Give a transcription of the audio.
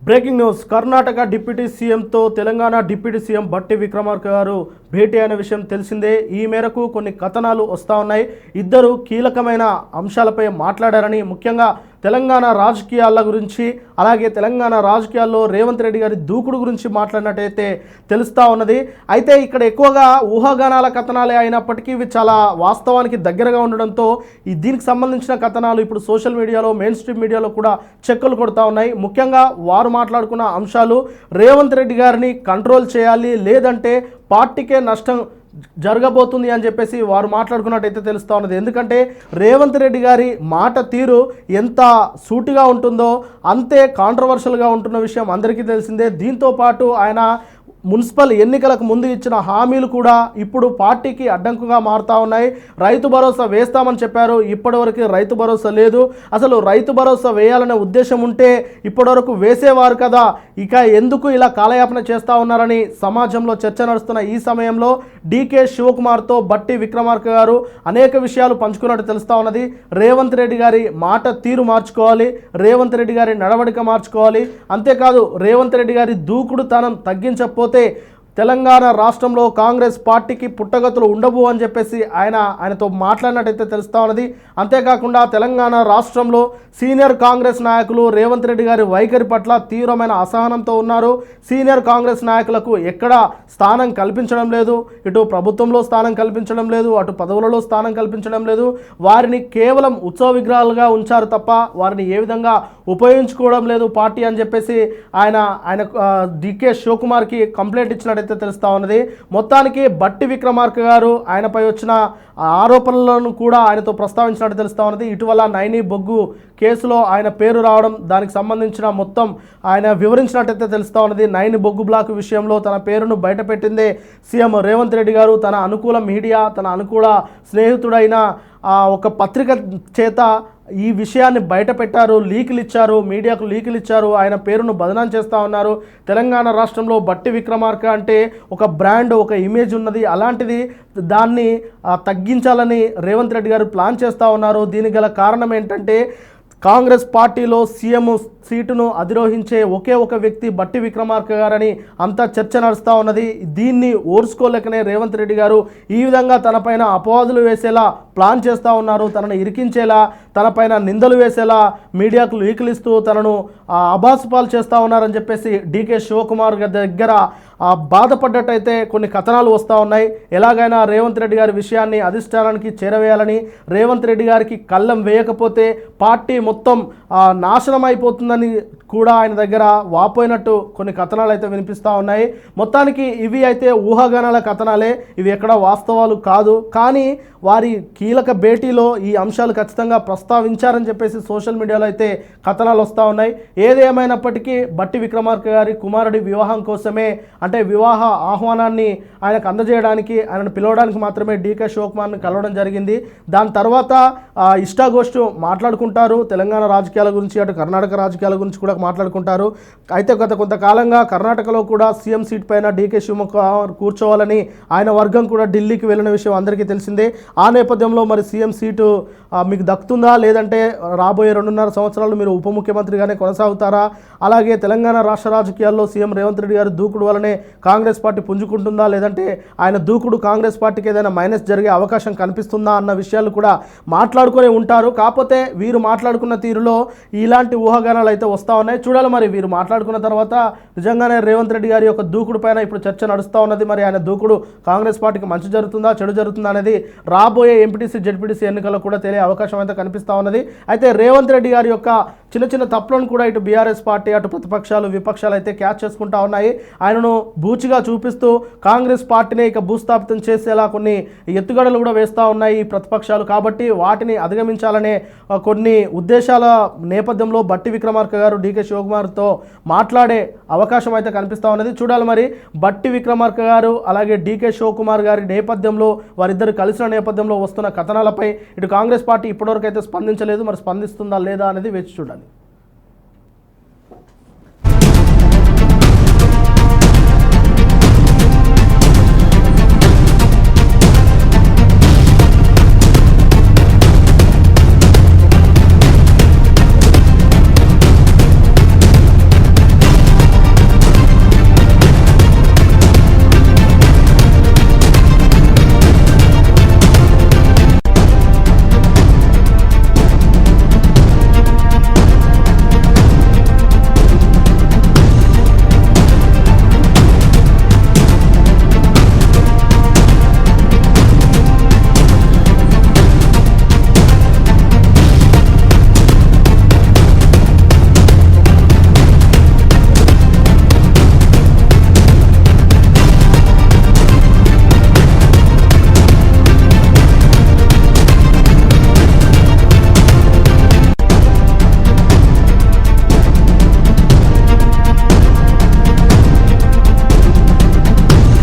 Breaking news. Karnataka deputy సీఎంతో Telangana deputy CM Bhatti Vikramarka గారు భేటీ అయిన విషయం తెలిసిందే. ఈ మేరకు కొన్ని కథనాలు వస్తూ ఉన్నాయి. ఇద్దరు కీలకమైన అంశాలపై మాట్లాడారని, ముఖ్యంగా తెలంగాణ రాజకీయాల గురించి, అలాగే తెలంగాణ రాజకీయాల్లో రేవంత్ రెడ్డి గారి దూకుడు గురించి మాట్లాడినట్టయితే తెలుస్తూ ఉన్నది. అయితే ఇక్కడ ఎక్కువగా ఊహాగానాల కథనాలే అయినప్పటికీ ఇవి చాలా వాస్తవానికి దగ్గరగా ఉండడంతో దీనికి సంబంధించిన కథనాలు ఇప్పుడు సోషల్ మీడియాలో, మెయిన్ స్ట్రీమ్ మీడియాలో కూడా చెక్కులు కొడుతూ ఉన్నాయి. ముఖ్యంగా వారు మాట్లాడుకున్న అంశాలు రేవంత్ రెడ్డి గారిని కంట్రోల్ చేయాలి, లేదంటే పార్టీకే నష్టం జరగబోతుంది అని చెప్పేసి వారు మాట్లాడుకున్నట్టయితే తెలుస్తూ ఉన్నది. ఎందుకంటే రేవంత్ రెడ్డి గారి మాట తీరు ఎంత సూటిగా ఉంటుందో అంతే కాంట్రవర్షియల్గా ఉంటున్న విషయం అందరికీ తెలిసిందే. దీంతో పాటు ఆయన మున్సిపల్ ఎన్నికలకు ముందు ఇచ్చిన హామీలు కూడా ఇప్పుడు పార్టీకి అడ్డంకుగా మారుతూ ఉన్నాయి. రైతు భరోసా వేస్తామని చెప్పారు, ఇప్పటివరకు రైతు భరోసా లేదు. అసలు రైతు భరోసా వేయాలనే ఉద్దేశం ఉంటే ఇప్పటివరకు వేసేవారు కదా, ఇక ఎందుకు ఇలా కాలయాపన చేస్తూ ఉన్నారని సమాజంలో చర్చ నడుస్తున్న ఈ సమయంలో డీకే శివకుమార్తో బట్టి విక్రమార్క గారు అనేక విషయాలు పంచుకున్నట్టు తెలుస్తూ ఉన్నది. రేవంత్ రెడ్డి గారి మాట తీరు మార్చుకోవాలి, రేవంత్ రెడ్డి గారి నడవడిక మార్చుకోవాలి, అంతేకాదు రేవంత్ రెడ్డి గారి దూకుడు తనం తగ్గించకపోతే తెలంగాణ రాష్ట్రంలో కాంగ్రెస్ పార్టీకి పుట్టగతులు ఉండవు అని చెప్పేసి ఆయనతో మాట్లాడినట్టయితే తెలుస్తూ ఉన్నది. అంతేకాకుండా తెలంగాణ రాష్ట్రంలో సీనియర్ కాంగ్రెస్ నాయకులు రేవంత్ రెడ్డి గారి వైఖరి పట్ల తీవ్రమైన అసహనంతో ఉన్నారు. సీనియర్ కాంగ్రెస్ నాయకులకు ఎక్కడ స్థానం కల్పించడం లేదు, ఇటు ప్రభుత్వంలో స్థానం కల్పించడం లేదు, అటు పదవులలో స్థానం కల్పించడం లేదు. వారిని కేవలం ఉత్సవ విగ్రహాలుగా ఉంచారు తప్ప వారిని ఏ విధంగా ఉపయోగించుకోవడం లేదు పార్టీ అని చెప్పేసి ఆయన డీకే శివకుమార్కి కంప్లైంట్ ఇచ్చినట్టు తెలుస్తా ఉన్నది. మొత్తానికి బట్టి విక్రమార్క గారు ఆయనపై వచ్చిన ఆరోపణలను కూడా ఆయనతో ప్రస్తావించినట్టు తెలుస్తా ఉన్నది. ఇటీవల నైని బొగ్గు కేసులో ఆయన పేరు రావడం, దానికి సంబంధించిన మొత్తం ఆయన వివరించినట్టయితే తెలుస్తా ఉన్నది. నైని బొగ్గు బ్లాక్ విషయంలో తన పేరును బయటపెట్టిందే సీఎం రేవంత్ రెడ్డి గారు. తన అనుకూల మీడియా, తన అనుకూల స్నేహితుడైన ఒక పత్రిక చేత ఈ విషయాన్ని బయట పెట్టారు, లీకులు ఇచ్చారు, మీడియాకు లీకులు ఇచ్చారు, ఆయన పేరును బదనాం చేస్తూ ఉన్నారు. తెలంగాణ రాష్ట్రంలో బట్టి విక్రమార్క అంటే ఒక బ్రాండ్, ఒక ఇమేజ్ ఉన్నది. అలాంటిది దాన్ని తగ్గించాలని రేవంత్ రెడ్డి గారు ప్లాన్ చేస్తూ ఉన్నారు. దీనికి గల కారణం ఏంటంటే కాంగ్రెస్ పార్టీలో సీఎం సీటును అధిరోహించే ఒకే ఒక వ్యక్తి బట్టి విక్రమార్క గారని అంతా చర్చ నడుస్తూ ఉన్నది. దీన్ని ఓర్చుకోలేకనే రేవంత్ రెడ్డి గారు ఈ విధంగా తనపైన అపవాదులు వేసేలా ప్లాన్ చేస్తూ ఉన్నారు. తనను ఇరికించేలా, తనపైన నిందలు వేసేలా మీడియాకు లీకులిస్తూ తనను అబాసుపాలు చేస్తూ ఉన్నారని చెప్పేసి డీకే శివకుమార్ గారి దగ్గర బాధపడ్డట్టయితే కొన్ని కథనాలు వస్తూ ఉన్నాయి. ఎలాగైనా రేవంత్ రెడ్డి గారి విషయాన్ని అధిష్టానానికి చేరవేయాలని, రేవంత్ రెడ్డి గారికి కళ్ళం వేయకపోతే పార్టీ మొత్తం నాశనం అయిపోతుందని కూడా ఆయన దగ్గర వాపోయినట్టు కొన్ని కథనాలు అయితే వినిపిస్తూ ఉన్నాయి. మొత్తానికి ఇవి అయితే ఊహాగానాల కథనాలే, ఇవి ఎక్కడ వాస్తవాలు కాదు. కానీ వారి కీలక భేటీలో ఈ అంశాలు ఖచ్చితంగా ప్రస్తావించారని చెప్పేసి సోషల్ మీడియాలో అయితే కథనాలు వస్తూ ఉన్నాయి. ఏదేమైనప్పటికీ బట్టి విక్రమార్క గారి కుమారుడి వివాహం కోసమే, అంటే వివాహ ఆహ్వానాన్ని ఆయనకు అందజేయడానికి, ఆయనను పిలవడానికి మాత్రమే డీకే శివకుమార్ని కలవడం జరిగింది. దాని తర్వాత ఇష్టాగోష్ఠి మాట్లాడుకుంటారు. తెలంగాణ రాజకీయాల గురించి, అటు కర్ణాటక రాజకీయాల గురించి కూడా మాట్లాడుకుంటారు. అయితే గత కొంతకాలంగా కర్ణాటకలో కూడా సీఎం సీట్ పైన డీకే శివకుమార్ కూర్చోవాలని ఆయన వర్గం కూడా ఢిల్లీకి వెళ్ళిన విషయం అందరికీ తెలిసిందే. ఆ నేపథ్యంలో మరి సీఎం సీటు మీకు దక్కుతుందా, లేదంటే రాబోయే 2.5 సంవత్సరాలు మీరు ఉప ముఖ్యమంత్రిగానే కొనసాగుతారా, అలాగే తెలంగాణ రాష్ట్ర రాజకీయాల్లో సీఎం రేవంత్ రెడ్డి గారి దూకుడు వల్లనే కాంగ్రెస్ పార్టీ పుంజుకుంటుందా, లేదంటే ఆయన దూకుడు కాంగ్రెస్ పార్టీకి ఏదైనా మైనస్ జరిగే అవకాశం కనిపిస్తుందా అన్న విషయాలు కూడా మాట్లాడుకునే ఉంటారు. కాకపోతే వీరు మాట్లాడుకున్న తీరులో ఇలాంటి ఊహాగానాలు అయితే వస్తూ ఉన్నాయి. చూడాలి మరి వీరు మాట్లాడుకున్న తర్వాత నిజంగానే రేవంత్ రెడ్డి గారి యొక్క దూకుడు పైన ఇప్పుడు చర్చ నడుస్తూ ఉన్నది. మరి ఆయన దూకుడు కాంగ్రెస్ పార్టీకి మంచి జరుగుతుందా, చెడు జరుగుతుందా అనేది రాబోయే ఎంపీటీసీ, జెడ్పీటీసీ ఎన్నికల్లో కూడా తెలియ అవకాశం అయితే కనిపిస్తూ ఉన్నది. అయితే రేవంత్ రెడ్డి గారి యొక్క చిన్న చిన్న తప్పులను కూడా ఇటు బీఆర్ఎస్ పార్టీ, అటు ప్రతిపక్షాలు, విపక్షాలు అయితే క్యాచ్ చేసుకుంటా ఉన్నాయి. ఆయనను బూచిగా చూపిస్తూ కాంగ్రెస్ పార్టీని ఇక భూస్థాపితం చేసేలా కొన్ని ఎత్తుగడలు కూడా వేస్తూ ఉన్నాయి ఈ ప్రతిపక్షాలు. కాబట్టి వాటిని అధిగమించాలనే కొన్ని ఉద్దేశాల నేపథ్యంలో బట్టి విక్రమార్క గారు డీకే శివకుమార్తో మాట్లాడే అవకాశం అయితే కనిపిస్తూ ఉన్నది. చూడాలి మరి బట్టి విక్రమార్క గారు అలాగే డీకే శివకుమార్ గారి నేపథ్యంలో, వారిద్దరు కలిసిన నేపథ్యంలో వస్తున్న కథనాలపై ఇటు కాంగ్రెస్ పార్టీ ఇప్పటివరకు అయితే స్పందించలేదు. మరి స్పందిస్తుందా లేదా అనేది వేచి చూడాలి.